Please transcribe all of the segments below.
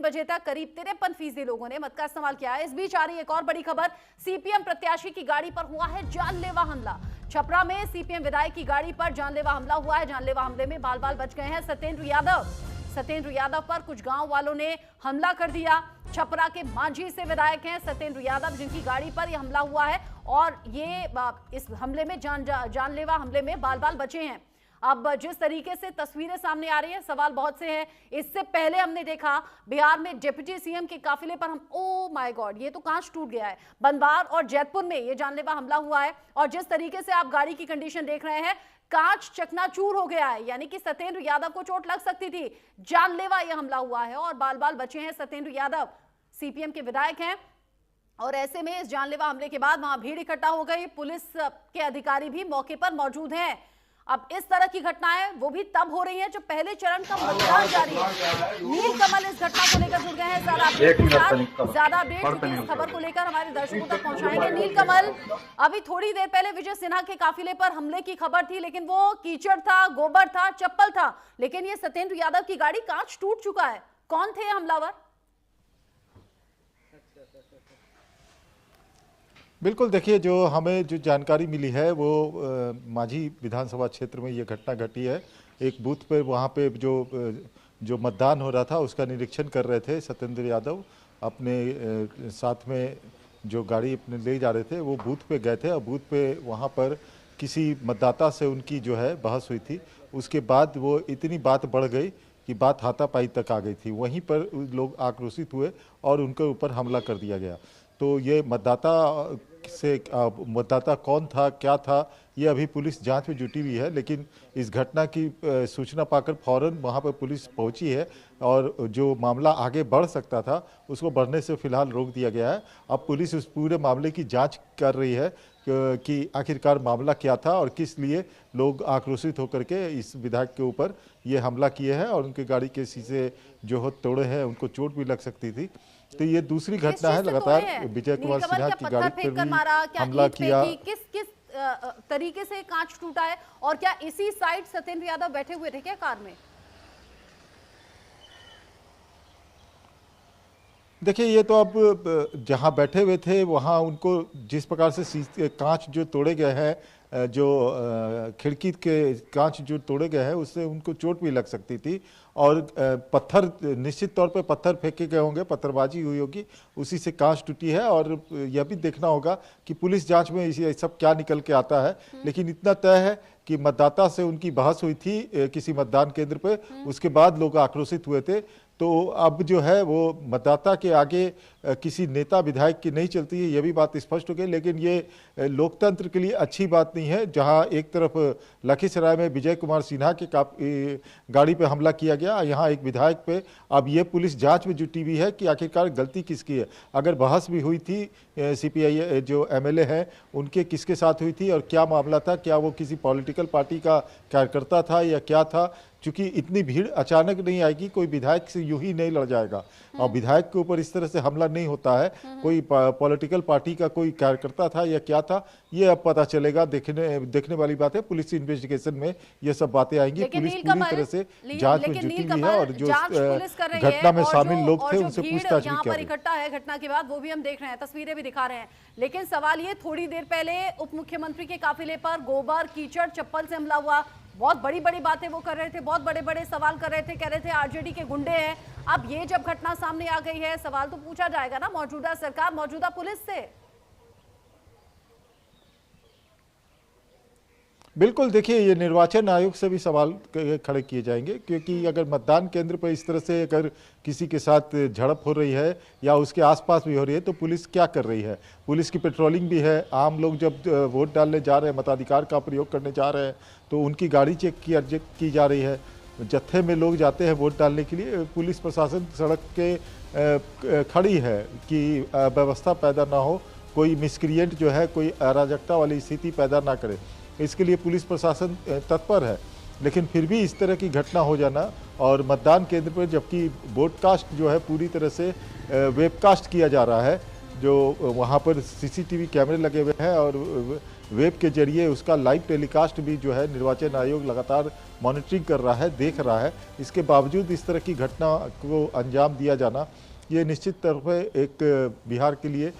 बजे तक करीब 53% लोगों ने मत का इस्तेमाल किया है। इस बीच आ रही एक और बड़ी खबर, सीपीएम प्रत्याशी की गाड़ी पर हुआ है जानलेवा हमला। छपरा में सीपीएम विधायक की गाड़ी पर जानलेवा हमला हुआ है। जानलेवा हमले में बाल बाल बच गए हैं सत्येंद्र यादव पर कुछ गांव वालों ने हमला कर दिया। छपरा के मांझी से विधायक हैं सत्येंद्र यादव, जिनकी गाड़ी पर यह हमला हुआ है और ये इस हमले में जानलेवा हमले में बाल बाल बचे हैं। अब जिस तरीके से तस्वीरें सामने आ रही है, सवाल बहुत से हैं। इससे पहले हमने देखा बिहार में डिप्टी सीएम के काफिले पर ओ माय गॉड, ये तो कांच टूट गया है। बनवार और जैतपुर में ये जानलेवा हमला हुआ है और जिस तरीके से आप गाड़ी की कंडीशन देख रहे हैं, कांच चकनाचूर हो गया है, यानी कि सत्येंद्र यादव को चोट लग सकती थी। जानलेवा यह हमला हुआ है और बाल बाल बचे हैं। सत्येंद्र यादव सीपीएम के विधायक हैं और ऐसे में इस जानलेवा हमले के बाद वहां भीड़ इकट्ठा हो गई। पुलिस के अधिकारी भी मौके पर मौजूद हैं। अब इस तरह की घटनाएं वो भी तब हो रही हैं जब पहले चरण का मतदान जारी है। नील कमल इस घटना को लेकर जुड़ गए हैं। ज्यादा अपडेट इस खबर को लेकर हमारे दर्शकों तक पहुंचाएंगे। नील कमल, अभी थोड़ी देर पहले विजय सिन्हा के काफिले पर हमले की खबर थी, लेकिन वो कीचड़ था, गोबर था, चप्पल था, लेकिन ये सत्येंद्र यादव की गाड़ी कांच टूट चुका है। कौन थे हमलावर? बिल्कुल, देखिए, जो हमें जो जानकारी मिली है वो मांझी विधानसभा क्षेत्र में ये घटना घटी है। एक बूथ पे वहाँ पे जो मतदान हो रहा था उसका निरीक्षण कर रहे थे सत्येंद्र यादव। अपने साथ में जो गाड़ी अपने ले जा रहे थे वो बूथ पे गए थे और बूथ पे वहाँ पर किसी मतदाता से उनकी जो है बहस हुई थी। उसके बाद वो इतनी बात बढ़ गई कि बात हाथापाई तक आ गई थी। वहीं पर लोग आक्रोशित हुए और उनके ऊपर हमला कर दिया गया। तो ये मतदाता कौन था, क्या था, ये अभी पुलिस जांच में जुटी हुई है। लेकिन इस घटना की सूचना पाकर फौरन वहां पर पुलिस पहुंची है और जो मामला आगे बढ़ सकता था उसको बढ़ने से फिलहाल रोक दिया गया है। अब पुलिस उस पूरे मामले की जांच कर रही है कि आखिरकार मामला क्या था और किस लिए लोग आक्रोशित होकर के इस विधायक के ऊपर ये हमला किए हैं और उनकी गाड़ी के शीशे जो तोड़े हैं, उनको चोट भी लग सकती थी। तो ये दूसरी घटना है। लगातार विजय कुमार सिन्हा की गाड़ी पर भी हमला किया। किस तरीके से कांच टूटा है और क्या इसी साइड सत्येंद्र यादव बैठे हुए थे क्या कार में? देखिए, ये तो अब जहां बैठे हुए थे वहां उनको जिस प्रकार से कांच जो तोड़े गए हैं, जो खिड़की के कांच जो तोड़े गए हैं, उससे उनको चोट भी लग सकती थी। और पत्थर, निश्चित तौर पे पत्थर फेंके गए होंगे, पत्थरबाजी हुई होगी, उसी से कांच टूटी है। और यह भी देखना होगा कि पुलिस जांच में इसे सब क्या निकल के आता है। लेकिन इतना तय है कि मतदाता से उनकी बहस हुई थी किसी मतदान केंद्र पे, उसके बाद लोग आक्रोशित हुए थे। तो अब जो है वो मतदाता के आगे किसी नेता विधायक की नहीं चलती है, ये भी बात स्पष्ट हो गई। लेकिन ये लोकतंत्र के लिए अच्छी बात नहीं है। जहां एक तरफ लखीसराय में विजय कुमार सिन्हा के गाड़ी पे हमला किया गया, यहाँ एक विधायक पे अब ये पुलिस जांच में जुटी हुई है कि आखिरकार गलती किसकी है। अगर बहस भी हुई थी सीपीआई जो एमएलए हैं उनके किसके साथ हुई थी और क्या मामला था, क्या वो किसी पॉलिटिकल पार्टी का कार्यकर्ता था या क्या था। चूंकि इतनी भीड़ अचानक नहीं आएगी, कोई विधायक से यूं ही नहीं लड़ जाएगा और विधायक के ऊपर इस तरह से हमला नहीं होता है। कोई पॉलिटिकल पार्टी का कोई कार्यकर्ता था या क्या था, ये अब पता चलेगा। देखने वाली बात है। पुलिस इन्वेस्टिगेशन में ये सब बातें आएंगी। पुलिस पूरी तरह से जांच में जुटी हुई है और जो घटना में शामिल लोग थे उनसे पूछताछ भी कर रही है। इकट्ठा है घटना के बाद, वो भी हम देख रहे हैं, तस्वीरें भी दिखा रहे हैं। लेकिन सवाल ये, थोड़ी देर पहले उप मुख्यमंत्री के काफिले पर गोबर, कीचड़, चप्पल से हमला हुआ। बहुत बड़ी बड़ी बातें वो कर रहे थे, बहुत बड़े बड़े सवाल कर रहे थे, कह रहे थे आरजेडी के गुंडे हैं। अब ये जब घटना सामने आ गई है, सवाल तो पूछा जाएगा ना मौजूदा सरकार, मौजूदा पुलिस से। बिल्कुल, देखिए, ये निर्वाचन आयोग से भी सवाल खड़े किए जाएंगे, क्योंकि अगर मतदान केंद्र पर इस तरह से अगर किसी के साथ झड़प हो रही है या उसके आसपास भी हो रही है तो पुलिस क्या कर रही है। पुलिस की पेट्रोलिंग भी है। आम लोग जब वोट डालने जा रहे हैं, मताधिकार का प्रयोग करने जा रहे हैं, तो उनकी गाड़ी चेक की जा रही है। जत्थे में लोग जाते हैं वोट डालने के लिए, पुलिस प्रशासन सड़क के खड़ी है कि व्यवस्था पैदा ना हो, कोई मिसक्रिएंट जो है कोई अराजकता वाली स्थिति पैदा ना करे, इसके लिए पुलिस प्रशासन तत्पर है। लेकिन फिर भी इस तरह की घटना हो जाना और मतदान केंद्र पर, जबकि ब्रॉडकास्ट जो है पूरी तरह से वेबकास्ट किया जा रहा है, जो वहाँ पर सीसीटीवी कैमरे लगे हुए हैं और वेब के जरिए उसका लाइव टेलीकास्ट भी जो है निर्वाचन आयोग लगातार मॉनिटरिंग कर रहा है, देख रहा है। इसके बावजूद इस तरह की घटना को अंजाम दिया जाना, ये निश्चित तौर पर एक बिहार के लिए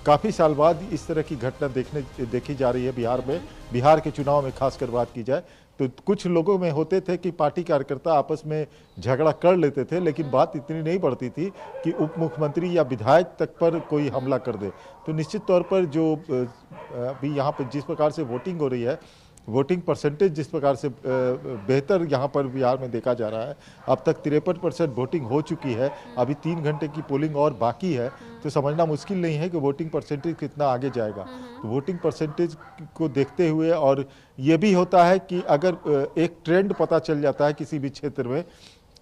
काफ़ी साल बाद इस तरह की घटना देखी जा रही है बिहार में। बिहार के चुनाव में खासकर बात की जाए तो कुछ लोगों में होते थे कि पार्टी कार्यकर्ता आपस में झगड़ा कर लेते थे, लेकिन बात इतनी नहीं बढ़ती थी कि उप मुख्यमंत्री या विधायक तक पर कोई हमला कर दे। तो निश्चित तौर पर जो अभी यहाँ पर जिस प्रकार से वोटिंग हो रही है, वोटिंग परसेंटेज जिस प्रकार से बेहतर यहाँ पर बिहार में देखा जा रहा है, अब तक 53% वोटिंग हो चुकी है, अभी 3 घंटे की पोलिंग और बाकी है, तो समझना मुश्किल नहीं है कि वोटिंग परसेंटेज कितना आगे जाएगा। तो वोटिंग परसेंटेज को देखते हुए, और ये भी होता है कि अगर एक ट्रेंड पता चल जाता है किसी भी क्षेत्र में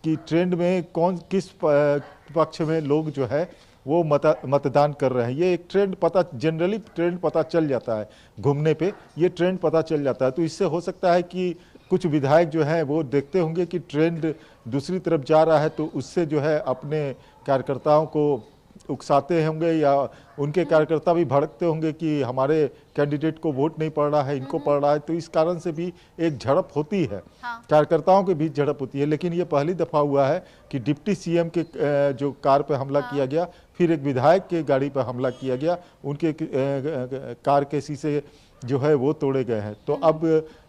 कि ट्रेंड में कौन किस पक्ष में लोग जो है वो मतदान कर रहे हैं, ये एक ट्रेंड जनरली ट्रेंड पता चल जाता है, घूमने पे ये ट्रेंड पता चल जाता है। तो इससे हो सकता है कि कुछ विधायक जो हैं वो देखते होंगे कि ट्रेंड दूसरी तरफ जा रहा है, तो उससे जो है अपने कार्यकर्ताओं को उकसाते होंगे या उनके कार्यकर्ता भी भड़कते होंगे कि हमारे कैंडिडेट को वोट नहीं पड़ रहा है, इनको पड़ रहा है। तो इस कारण से भी एक झड़प होती है, कार्यकर्ताओं के बीच झड़प होती है। लेकिन ये पहली दफा हुआ है कि डिप्टी सीएम के जो कार पे हमला किया गया, फिर एक विधायक के गाड़ी पर हमला किया गया, उनके कार के शीशे जो है वो तोड़े गए हैं। तो अब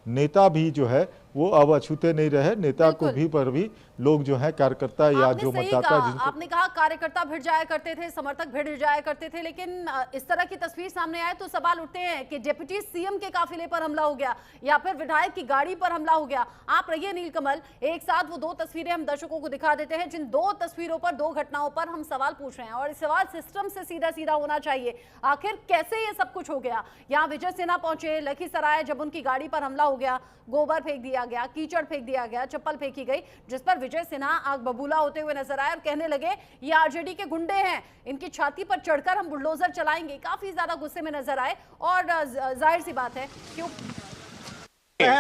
नेता भी जो है वो अब अछूते नहीं रहे, नेता को भी पर भी लोग जो है कार्यकर्ता या जो मतदाता, आपने कहा कार्यकर्ता भिड़ जाया करते थे, समर्थक भिड़ जाया करते थे, लेकिन इस तरह की तस्वीर सामने आए तो सवाल उठते हैं कि डिप्टी सीएम के काफिले पर हमला हो गया या फिर विधायक की गाड़ी पर हमला हो गया। आप रहिए नीलकमल, एक साथ वो 2 तस्वीरें हम दर्शकों को दिखा देते हैं, जिन 2 तस्वीरों पर 2 घटनाओं पर हम सवाल पूछ रहे हैं, और सवाल सिस्टम से सीधा सीधा होना चाहिए। आखिर कैसे ये सब कुछ हो गया? यहाँ विजय सिन्हा पहुंचे लखीसराय, जब उनकी गाड़ी पर हमला हो गया, गोबर फेंक दिया गया, कीचड़ फेंक दिया गया, चप्पल फेंकी गई, जिस पर विजय सिन्हा आग बबूला होते हुए नजर आए और कहने लगे ये आरजेडी के गुंडे हैं, इनकी छाती पर चढ़कर हम बुलडोजर चलाएंगे। काफी ज्यादा गुस्से में नजर आए, और जाहिर सी बात है क्यों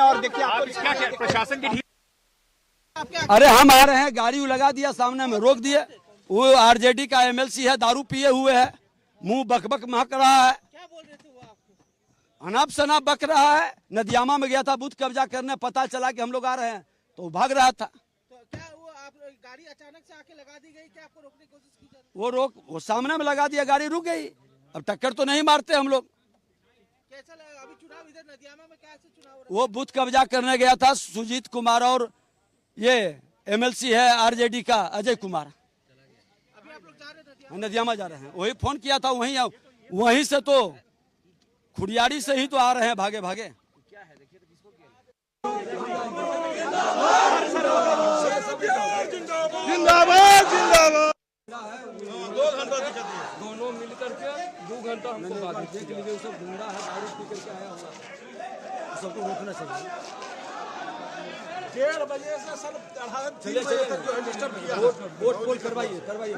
और देखिए आपको प्रशासन की, अरे हम आ रहे हैं, गाड़ी लगा दिया, सामने में रोक दिए। वो आरजेडी का एमएलसी है, दारू पिए हुए है, मुंह बकबक महक रहा है, अनाप शनाप बक रहा है। नदियामा में गया था बूथ कब्जा करने, पता चला कि हम लोग आ रहे हैं तो वो भाग रहा था। तो क्या वो आप गाड़ी अचानक से आके लगा दी गई, क्या आपको रोकने की कोशिश की जा रही? वो सामने में लगा दिया, गाड़ी रुक गई। अब टक्कर तो नहीं मारते हम लोग। कैसा लगा अभी चुनाव इधर नदियामा में, कैसे चुनाव हो रहा है? वो बूथ कब्जा करने गया था सुजीत कुमार, और ये एमएलसी है आरजेडी का अजय कुमार। अभी आप लोग जा रहे हैं नदियामा जा रहे हैं, वही फोन किया था, वहीं से तो खुड़ियाड़ी से ही तो आ रहे हैं भागे भागे। जिंदाबाद जिंदाबाद। दोनों मिलकर के 2 घंटा हमको बात देख लीजिए, वो सब गुंडा है, दारू पी करके आया हुआ, सबको रोकना चाहिए। 1:30 बजे से सर 3 बजे तक जो है डिस्टर्ब किया। वोट पोल करवाइए।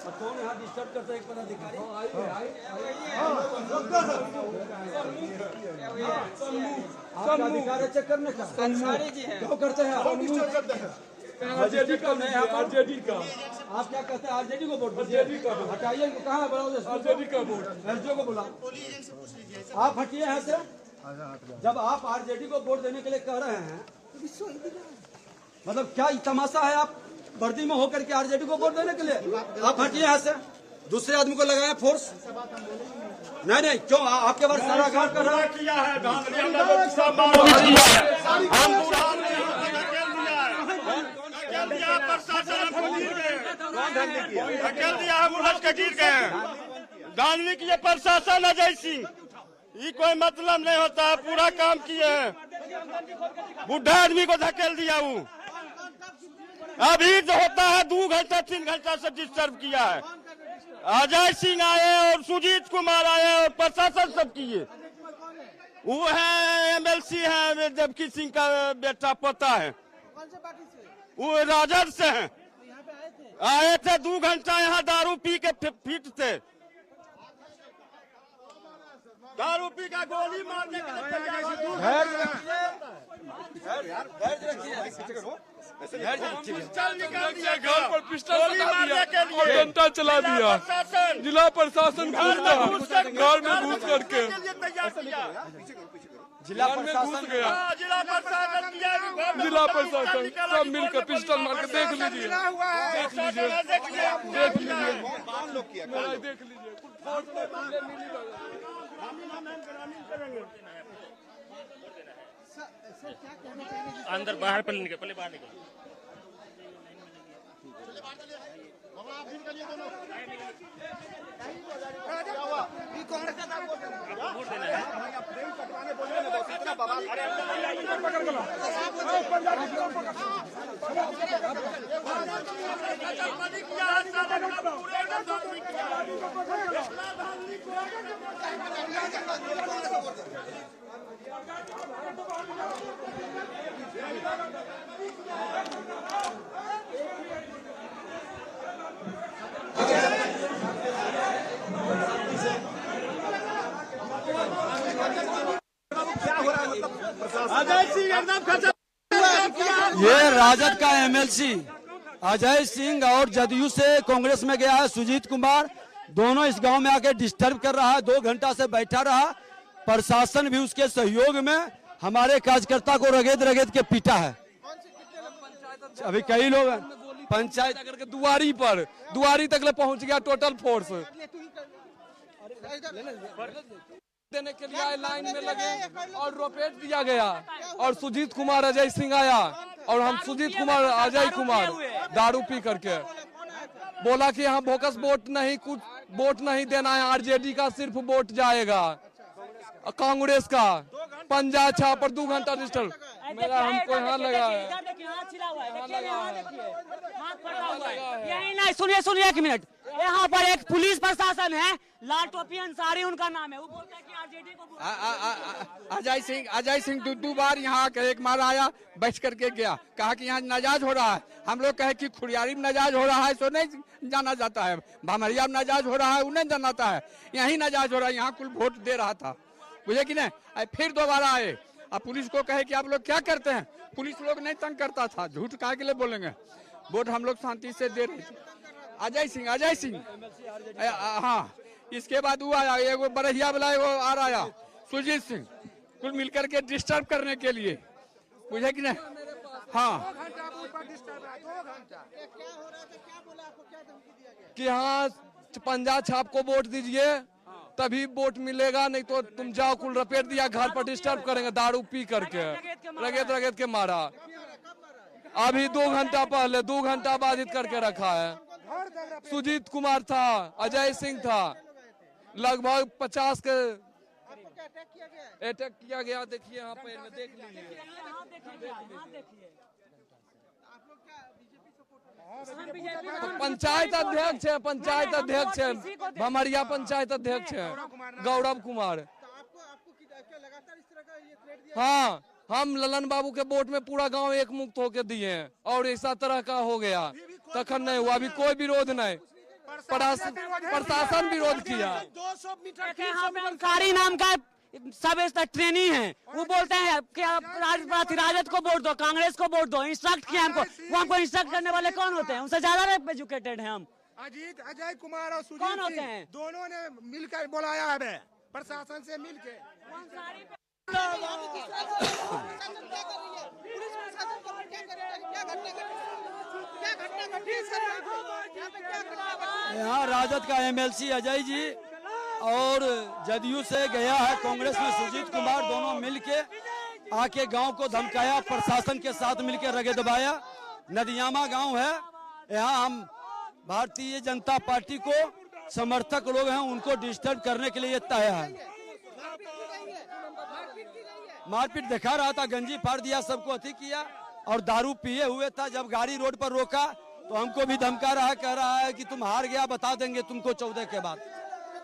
और कौन यहाँ डिस्टर्ब करता है? एक पदाधिकारी आपका अधिकार है चेक करने का। क्यों करते हैं आरजेडी का? नहीं, आरजेडी का। आप क्या कहते हैं? आरजेडी को वोट हटाइए, कहाँ है? आरजेडी का वोट एसडीओ को बुला, आप हटिए यहाँ से। जब आप आरजेडी को वोट देने के लिए कह रहे हैं, मतलब क्या तमाशा है? आप वर्दी में होकर के आरजेडी को वोट देने के लिए आप हटिए यहाँ से। दूसरे आदमी को लगाया फोर्स। नहीं, क्यों आपके बारे सारा काम कर रहा है? धार्मिक ये प्रशासन है जैसी, ये कोई मतलब नहीं होता है, पूरा काम किए हैं। बुढ़ा आदमी को धकेल दिया, वो अभी जो होता है 2 घंटा 3 घंटा से डिस्टर्ब किया है। अजय सिंह आए और सुजीत कुमार आए और प्रशासन सब किए। वो है एमएलसी है, देवकी सिंह का बेटा पोता है, वो राजद से है। आए थे 2 घंटा यहाँ दारू पी के फिट थे। दारू पी का गोली मारने के लिए तैयार है। पिस्टल निकाल दिया, घर पर पिस्टल गोली चला मारने दिया के और लिए डंडा चला दिया। जिला प्रशासन घर में घुस करके लिए तैयार किया। जिला प्रशासन गया। हाँ, जिला प्रशासन किया। जिला प्रशासन सब मिलकर पिस्टल मार के देख लीजिए, देख लीजिए, देख लीजिए, देख लीजिए, कुछ फोर्स में बंदे मिली लगा। अंदर बाहर पहले निकल, पहले बाहर निकल। ये राजद का एमएलसी अजय सिंह और जदयू से कांग्रेस में गया है सुजीत कुमार, दोनों इस गांव में आके डिस्टर्ब कर रहा है। 2 घंटा से बैठा रहा, प्रशासन भी उसके सहयोग में हमारे कार्यकर्ता को रगेद रगेद के पीटा है। अभी कई लोग पंचायत करके दुआरी तक ले पहुंच गया टोटल फोर्स। देने के लिए लाइन में लगे और रोपेट दिया गया और सुजीत कुमार अजय सिंह आया और हम सुजीत कुमार अजय कुमार दारू पी करके बोला कि यहाँ बोकस वोट नहीं, कुछ वोट नहीं देना है, आरजेडी का सिर्फ वोट जाएगा, कांग्रेस का पंजा छा पर 2 घंटा डिस्टर्ब मेरा हमको यहाँ लगा है। यही नहीं, सुनिए 1 मिनट। यहाँ पर एक पुलिस प्रशासन है, लाल टोपी अंसारी उनका नाम है, वो बोलता है कि आरजेडी को अजय सिंह 2 बार यहाँ आकर एक बार आया, बैठ करके गया, कहा कि यहाँ नाजाज हो रहा है। हम लोग कहे कि खुरियारी में नाजाज हो रहा है सो नहीं जाना जाता है, भामरिया में नाजाज हो रहा है उन्हें जानाता है, यही नाजाज हो रहा है, यहाँ कुल वोट दे रहा था, बुझे कि नहीं। फिर दोबारा आए अब पुलिस को कहे कि आप लोग क्या करते हैं, पुलिस लोग नहीं तंग करता था, झूठ काहे के लिए बोलेंगे, वोट हम लोग शांति से दे रहे थे। अजय सिंह हाँ, इसके बाद वो आया एगो बरहिया वाला एगो आ रहा सुजीत सिंह, कुल मिलकर के डिस्टर्ब करने के लिए, बुझे कि नहीं। हाँ कि हाँ पंजा छाप को वोट दीजिए तभी वोट मिलेगा, नहीं तो तुम जाओ, कुल रपेट दिया, घर पर डिस्टर्ब करेंगे दारू पी करके, रगेद के मारा। अभी 2 घंटा पहले 2 घंटा बाधित करके रखा है। सुजीत कुमार था, अजय सिंह था, लगभग 50 के अटैक किया गया। देखिए यहाँ पैर में देख लीजिए। पंचायत अध्यक्ष है भमरिया पंचायत अध्यक्ष है गौरव कुमार। हाँ, हम ललन बाबू के वोट में पूरा गांव एक मुक्त होके दिए हैं और ऐसा तरह का हो गया, तखन नहीं हुआ, अभी कोई विरोध नहीं, प्रशासन विरोध किया। 200 मीटर अंसारी नाम का सब ट्रेनी है, वो बोलते हैं कि राजद को वोट दो, कांग्रेस को वोट दो, इंस्ट्रक्ट किया हमको। वो हमको इंस्ट्रक्ट करने वाले कौन होते हैं? उनसे ज्यादा एजुकेटेड हैं हम। अजय कुमार और सुजीत कौन होते हैं? दोनों ने मिलकर बुलाया है प्रशासन से मिलकर। यहाँ राजद का एमएलसी अजय जी और जदयू से गया है कांग्रेस में सुजीत कुमार, दोनों मिलके आके गांव को धमकाया, प्रशासन के साथ मिलके रगे दबाया। नदियामा गांव है, यहाँ हम भारतीय जनता पार्टी को समर्थक लोग हैं, उनको डिस्टर्ब करने के लिए तय है। मारपीट दिखा रहा था, गंजी फाड़ दिया, सबको अति किया और दारू पिए हुए था। जब गाड़ी रोड पर रोका तो हमको भी धमका रहा है, कह रहा है कि तुम हार गया, बता देंगे तुमको 14 के बाद।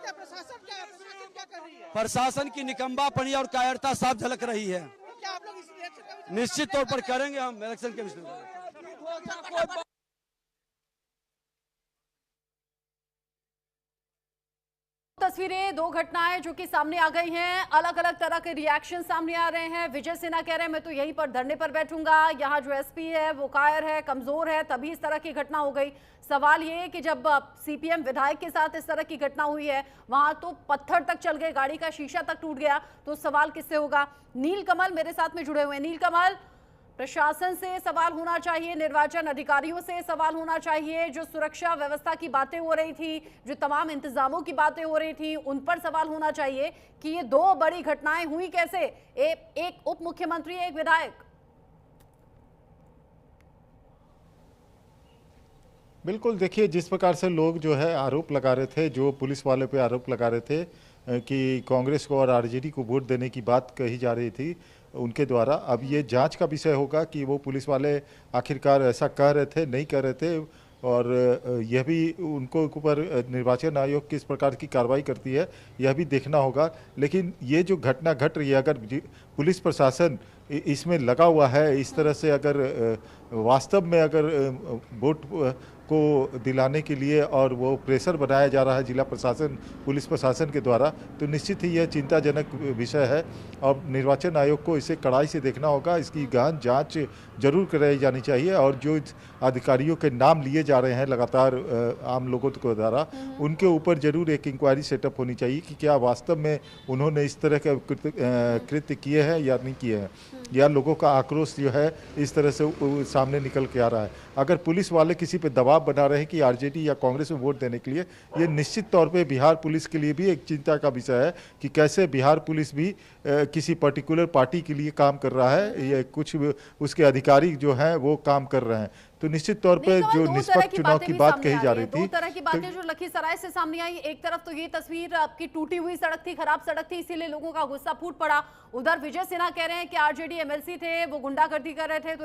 प्रशासन क्या कर रही है? प्रशासन की निकम्बापनी और कायरता साफ झलक रही है। क्या आप लोग इस इलेक्शन का निश्चित तौर पर करेंगे हम इलेक्शन के विषय में। तस्वीरें, दो घटनाएं जो कि सामने आ गई हैं। अलग अलग तरह के रिएक्शन सामने आ रहे हैं। विजय सिन्हा कह रहे हैं मैं तो यहीं पर धरने पर बैठूंगा, यहाँ जो एसपी है वो कायर है, कमजोर है, तभी इस तरह की घटना हो गई। सवाल ये है कि जब सीपीएम विधायक के साथ इस तरह की घटना हुई है, वहां तो पत्थर तक चल गए, गाड़ी का शीशा तक टूट गया, तो सवाल किससे होगा? नील कमल मेरे साथ में जुड़े हुए हैं। नील कमल, प्रशासन से सवाल होना चाहिए, निर्वाचन अधिकारियों से सवाल होना चाहिए, जो सुरक्षा व्यवस्था की बातें हो रही थी, जो तमाम इंतजामों की बातें हो रही थी, उन पर सवाल होना चाहिए कि ये दो बड़ी घटनाएं हुई कैसे, एक उप मुख्यमंत्री, एक विधायक। बिल्कुल, देखिए जिस प्रकार से लोग जो है आरोप लगा रहे थे, जो पुलिस वाले पे आरोप लगा रहे थे कि कांग्रेस को और आरजेडी को वोट देने की बात कही जा रही थी उनके द्वारा, अब ये जांच का विषय होगा कि वो पुलिस वाले आखिरकार ऐसा कह रहे थे, नहीं कह रहे थे, और यह भी उनको ऊपर निर्वाचन आयोग किस प्रकार की कार्रवाई करती है यह भी देखना होगा। लेकिन ये जो घटना घट रही है, अगर पुलिस प्रशासन इसमें लगा हुआ है, इस तरह से अगर वास्तव में अगर वोट को दिलाने के लिए और वो प्रेशर बनाया जा रहा है जिला प्रशासन, पुलिस प्रशासन के द्वारा, तो निश्चित ही यह चिंताजनक विषय है और निर्वाचन आयोग को इसे कड़ाई से देखना होगा। इसकी गहन जांच जरूर कराई जानी चाहिए और जो अधिकारियों के नाम लिए जा रहे हैं लगातार आम लोगों के द्वारा, उनके ऊपर जरूर एक इंक्वायरी सेटअप होनी चाहिए कि क्या वास्तव में उन्होंने इस तरह के कृत्य किए हैं या नहीं किए हैं, या लोगों का आक्रोश जो है इस तरह से सामने निकल के आ रहा है। अगर पुलिस वाले किसी पे दबाव बना रहे हैं कि आरजेडी या कांग्रेस में वोट देने के लिए, ये निश्चित तौर पे बिहार पुलिस के लिए भी एक चिंता का विषय है कि कैसे बिहार पुलिस भी किसी पर्टिकुलर पार्टी के लिए काम कर रहा है, ये कुछ उसके अधिकारी जो हैं वो काम कर रहे हैं। तो निश्चित तौर पे जो निष्पक्ष चुनाव की बात कही जा रही थी, दो तरह की बातें जो लखीसराय से सामने आई। एक तरफ तो ये तस्वीर आपकी टूटी हुई सड़क थी, खराब सड़क थी, इसीलिए लोगों का गुस्सा फूट पड़ा। उधर विजय सिन्हा कह रहे हैं कि आरजेडी एमएलसी थे, वो गुंडागर्दी कर रहे थे, तो